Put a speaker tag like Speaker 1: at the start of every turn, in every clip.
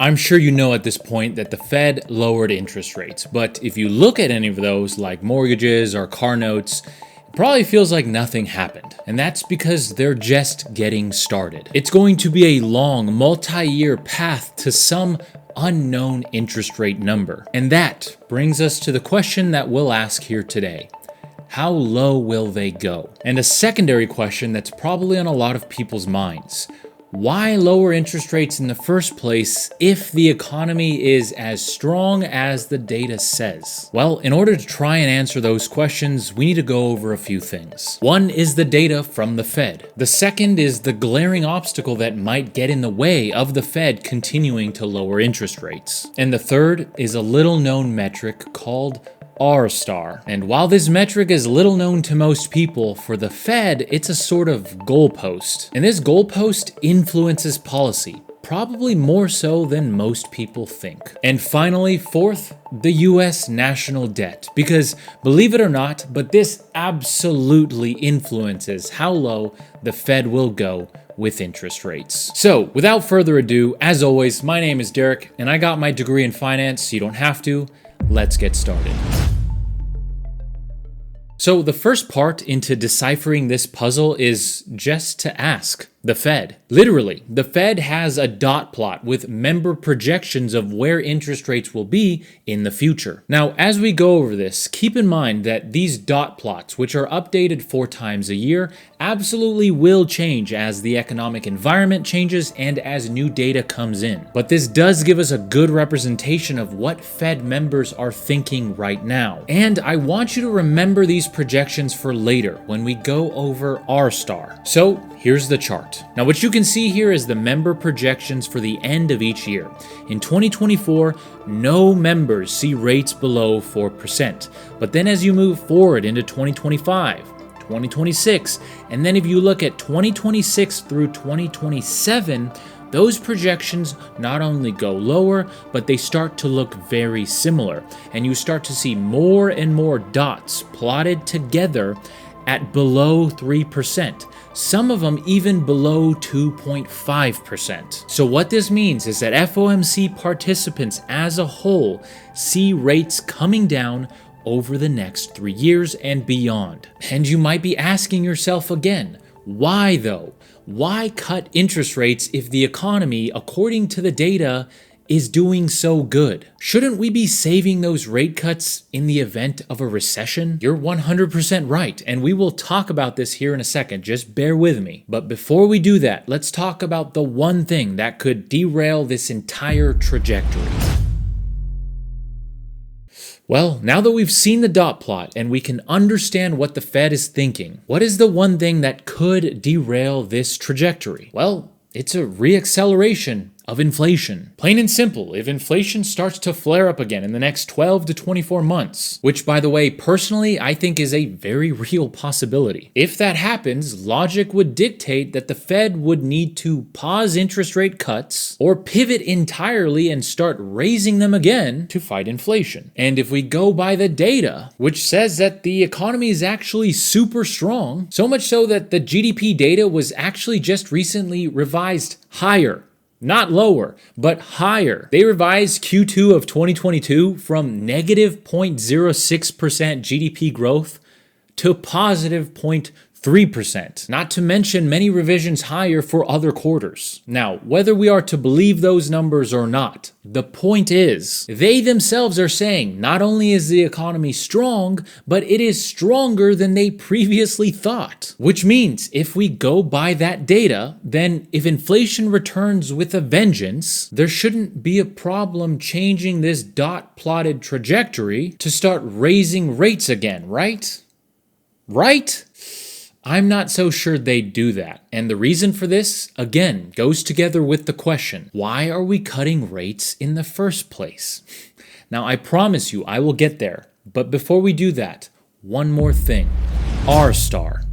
Speaker 1: I'm sure you know at this point that the Fed lowered interest rates, but if you look at any of those, like mortgages or car notes, it probably feels like nothing happened. And that's because they're just getting started. It's going to be a long, multi-year path to some unknown interest rate number. And that brings us to the question that we'll ask here today. How low will they go? And a secondary question that's probably on a lot of people's minds. Why lower interest rates in the first place if the economy is as strong as the data says? Well, in order to try and answer those questions, we need to go over a few things. One is the data from the Fed. The second is the glaring obstacle that might get in the way of the Fed continuing to lower interest rates. And the third is a little known metric called R-star. And while this metric is little known to most people, for the Fed, it's a sort of goalpost. And this goalpost influences policy, probably more so than most people think. And finally, fourth, the US national debt. Because believe it or not, but this absolutely influences how low the Fed will go with interest rates. So without further ado, as always, my name is Derek, and I got my degree in finance, so you don't have to. Let's get started. So the first part into deciphering this puzzle is just to ask the Fed. Literally, the Fed has a dot plot with member projections of where interest rates will be in the future. Now, as we go over this, keep in mind that these dot plots, which are updated 4 times a year, absolutely will change as the economic environment changes and as new data comes in. But this does give us a good representation of what Fed members are thinking right now. And I want you to remember these projections for later when we go over R-star. So here's the chart. Now what you can see here is the member projections for the end of each year. In 2024, no members see rates below 4%. But then as you move forward into 2025, 2026, and then if you look at 2026 through 2027, those projections not only go lower, but they start to look very similar. And you start to see more and more dots plotted together at below 3%. Some of them even below 2.5%. So what this means is that FOMC participants as a whole see rates coming down over the next 3 years and beyond. And you might be asking yourself again, why though? Why cut interest rates if the economy, according to the data, is doing so good? Shouldn't we be saving those rate cuts in the event of a recession? You're 100% right, and we will talk about this here in a second, just bear with me. But before we do that, let's talk about the one thing that could derail this entire trajectory. Well, now that we've seen the dot plot and we can understand what the Fed is thinking, what is the one thing that could derail this trajectory? Well, it's a reacceleration of inflation. Plain and simple, if inflation starts to flare up again in the next 12 to 24 months, which by the way, personally, I think is a very real possibility. If that happens, logic would dictate that the Fed would need to pause interest rate cuts or pivot entirely and start raising them again to fight inflation. And if we go by the data, which says that the economy is actually super strong, so much so that the GDP data was actually just recently revised higher. Not lower, but higher. They revised Q2 of 2022 from negative 0.06% GDP growth to positive 0.3%. Not to mention many revisions higher for other quarters. Now, whether we are to believe those numbers or not, the point is, they themselves are saying not only is the economy strong, but it is stronger than they previously thought. Which means if we go by that data, then if inflation returns with a vengeance, there shouldn't be a problem changing this dot plotted trajectory to start raising rates again, right? Right? I'm not so sure they'd do that. And the reason for this, again, goes together with the question, why are we cutting rates in the first place? Now, I promise you, I will get there. But before we do that, one more thing. R-star.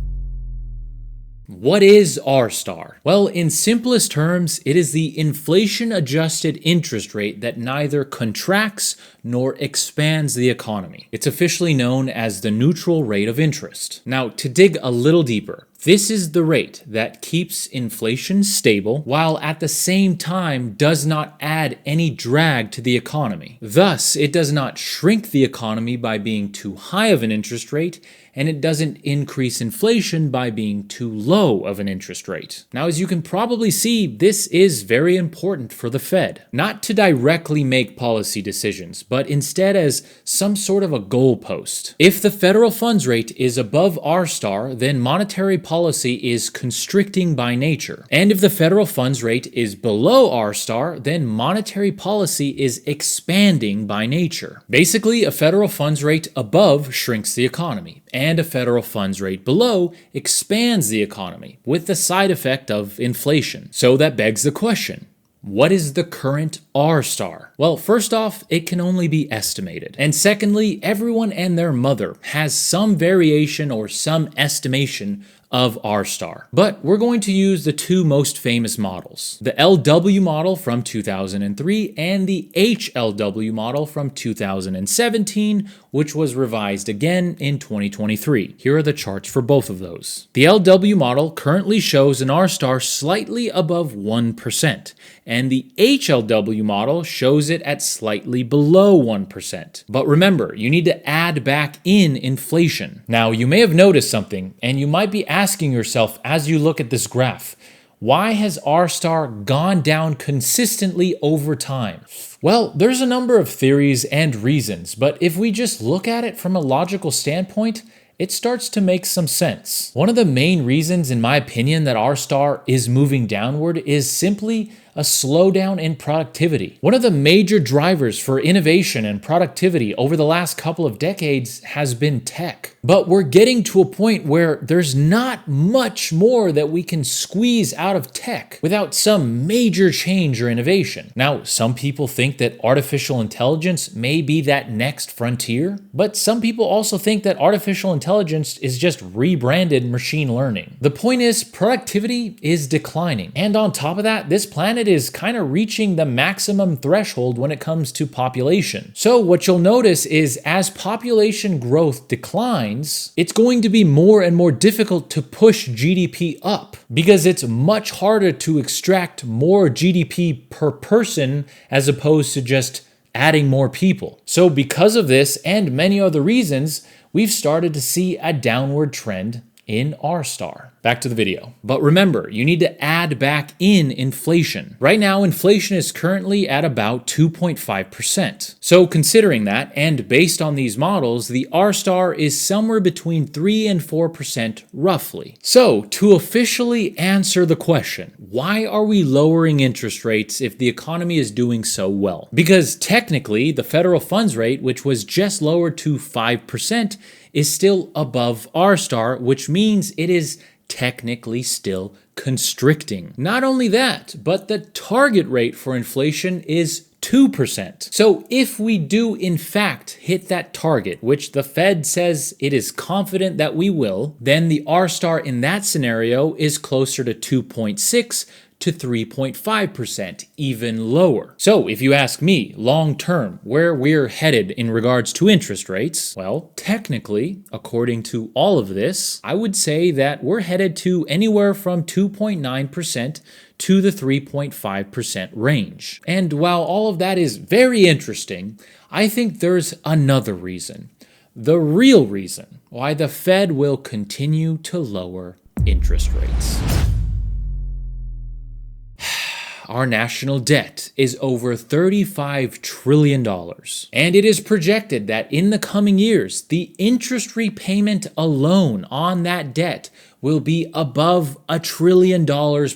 Speaker 1: What is R-star? Well, in simplest terms, it is the inflation-adjusted interest rate that neither contracts nor expands the economy. It's officially known as the neutral rate of interest. Now, to dig a little deeper, This is the rate that keeps inflation stable while at the same time does not add any drag to the economy. Thus, it does not shrink the economy by being too high of an interest rate, and it doesn't increase inflation by being too low of an interest rate. Now, as you can probably see, this is very important for the Fed. Not to directly make policy decisions, but instead as some sort of a goalpost. If the federal funds rate is above R-star, then monetary policy is constricting by nature. And if the federal funds rate is below R-star, then monetary policy is expanding by nature. Basically, a federal funds rate above shrinks the economy, and a federal funds rate below expands the economy, with the side effect of inflation. So that begs the question, what is the current R-star? Well, first off, it can only be estimated. And secondly, everyone and their mother has some variation or some estimation of R-star. But we're going to use the two most famous models, the LW model from 2003 and the HLW model from 2017, which was revised again in 2023. Here are the charts for both of those. The LW model currently shows an R-star slightly above 1%, and the HLW model shows it at slightly below 1%. But remember, you need to add back in inflation. Now, you may have noticed something, and you might be asking yourself as you look at this graph, why has R-star gone down consistently over time? Well, there's a number of theories and reasons, but if we just look at it from a logical standpoint, it starts to make some sense. One of the main reasons, in my opinion, that R-star is moving downward is simply a slowdown in productivity. One of the major drivers for innovation and productivity over the last couple of decades has been tech. But we're getting to a point where there's not much more that we can squeeze out of tech without some major change or innovation. Now, some people think that artificial intelligence may be that next frontier, but some people also think that artificial intelligence is just rebranded machine learning. The point is, productivity is declining. And on top of that, this planet is kind of reaching the maximum threshold when it comes to population. So what you'll notice is as population growth declines, it's going to be more and more difficult to push GDP up because it's much harder to extract more GDP per person as opposed to just adding more people. So because of this and many other reasons, we've started to see a downward trend in R-star. Back to the video. But remember, you need to add back in inflation. Right now, inflation is currently at about 2.5%. So considering that, and based on these models, the R-star is somewhere between 3 and 4% roughly. So to officially answer the question, why are we lowering interest rates if the economy is doing so well? Because technically, the federal funds rate, which was just lowered to 5%, is still above R-star, which means it is technically still constricting. Not only that, but the target rate for inflation is 2%. So if we do in fact hit that target, which the Fed says it is confident that we will, then the R-star in that scenario is closer to 2.6 to 3.5%, even lower. So if you ask me, long term, where we're headed in regards to interest rates, well, technically, according to all of this, I would say that we're headed to anywhere from 2.9% to the 3.5% range. And while all of that is very interesting, I think there's another reason. The real reason why the Fed will continue to lower interest rates. Our national debt is over $35 trillion. And it is projected that in the coming years, the interest repayment alone on that debt will be above $1 trillion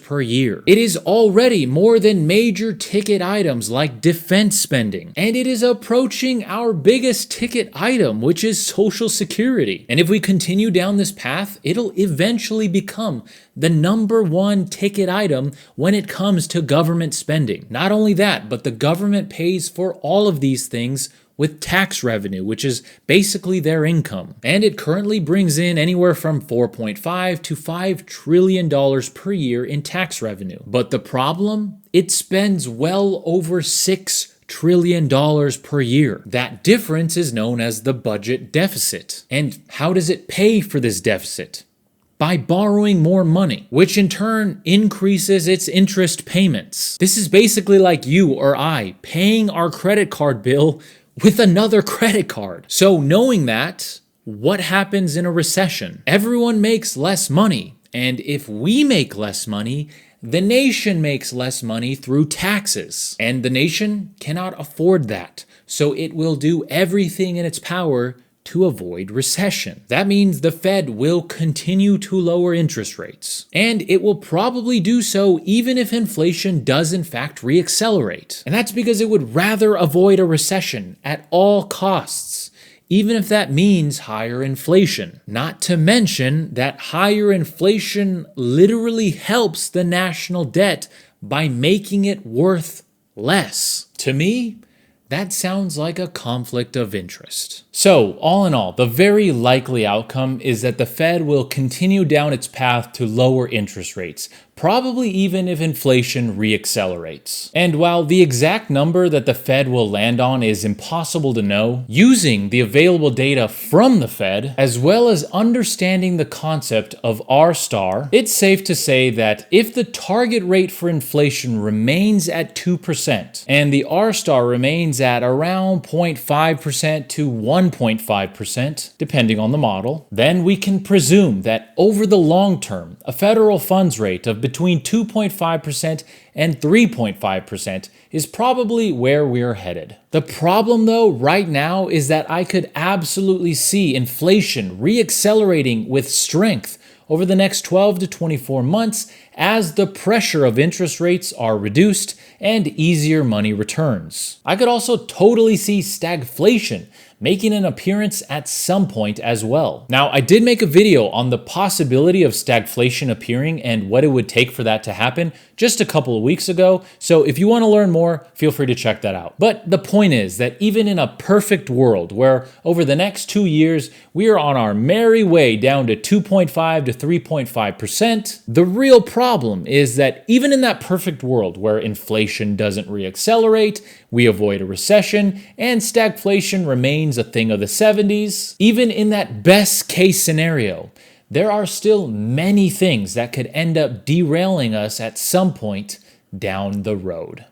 Speaker 1: per year. It is already more than major ticket items like defense spending, and it is approaching our biggest ticket item, which is Social Security. And if we continue down this path, it'll eventually become the #1 ticket item when it comes to government spending. Not only that, but the government pays for all of these things with tax revenue, which is basically their income. And it currently brings in anywhere from $4.5 to $5 trillion per year in tax revenue. But the problem? It spends well over $6 trillion per year. That difference is known as the budget deficit. And how does it pay for this deficit? by borrowing more money, which in turn increases its interest payments. This is basically like you or I paying our credit card bill with another credit card. So knowing that, what happens in a recession? Everyone makes less money. And if we make less money, the nation makes less money through taxes. And the nation cannot afford that. So it will do everything in its power to avoid recession. That means the Fed will continue to lower interest rates. And it will probably do so even if inflation does in fact reaccelerate. And that's because it would rather avoid a recession at all costs, even if that means higher inflation. Not to mention that higher inflation literally helps the national debt by making it worth less. To me, that sounds like a conflict of interest. So, all in all, the very likely outcome is that the Fed will continue down its path to lower interest rates, probably even if inflation reaccelerates. And while the exact number that the Fed will land on is impossible to know, using the available data from the Fed, as well as understanding the concept of R star, it's safe to say that if the target rate for inflation remains at 2%, and the R star remains at around 0.5% to 1.5%, depending on the model, then we can presume that over the long term, a federal funds rate of between 2.5% and 3.5% is probably where we're headed. The problem though right now is that I could absolutely see inflation reaccelerating with strength over the next 12 to 24 months as the pressure of interest rates are reduced and easier money returns. I could also totally see stagflation making an appearance at some point as well. Now, I did make a video on the possibility of stagflation appearing and what it would take for that to happen just a couple of weeks ago, so if you want to learn more, feel free to check that out. But the point is that even in a perfect world where over the next 2 years we are on our merry way down to 2.5 to 3.5%, the real problem is that even in that perfect world where inflation doesn't reaccelerate, we avoid a recession, and stagflation remains a thing of the 70s, even in that best case scenario, there are still many things that could end up derailing us at some point down the road.